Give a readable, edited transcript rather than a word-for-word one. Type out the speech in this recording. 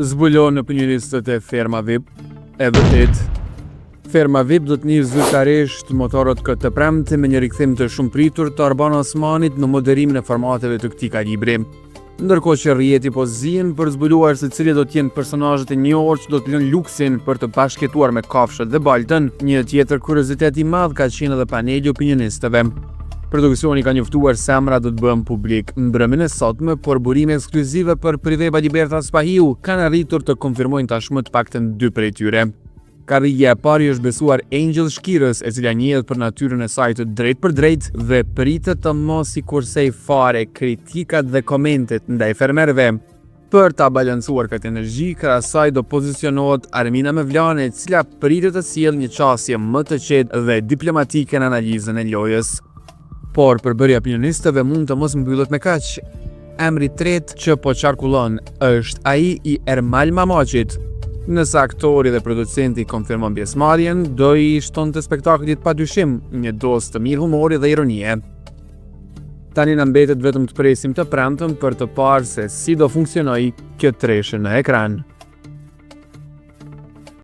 Zbulon opinionistët e Ferma VIP. E vërtet, Ferma VIP do të njihë zyrtarisht motorët këtë të premte me një rikthim të shumë pritur të Arban Osmanit në moderimin e formateve të këtij kalibri. Ndërkohë që rrjeti po zihen për zbuluar se cilët do të jenë personazhet e njohur që do të lënë luksin për të bashkëtuar me kafshët dhe baltën, një tjetër kuriozitet i madh ka qenë edhe paneli opinionistëve. Produksioni ka njoftuar se emra do të bëhen publik mbrëmjen e sotme, por burime ekskluzive për Priveba Libertas Pahiu kanë arritur të konfirmojnë tashmë të paktën 2 prej tyre. Karrija e parë është besuar Angel Shkirës, e cila njihet për natyrën e saj të drejtë për drejtë dhe pritet të mos i kursej fare kritikat dhe komentet ndaj fermerëve. Për ta balancuar këtë energji, krahas saj do pozicionohet Armina Mevlane, e cila pritet të sjellë një qasje më të qetë dhe diplomatike në analizën e lojës. Por përbërja opinionistëve mund të mos mbyllet me kaq. Emri i tretë që po qarkullon është ai i Ermal Mamaqit. Nëse aktori dhe producenti konfirmon pjesëmarrjen, do i shtonte spektaklit padyshim një dozë të mirë humori dhe ironie. Tani na mbetet vetëm të presim të premten për të parë se si do funksionojë kjo treshë në ekran.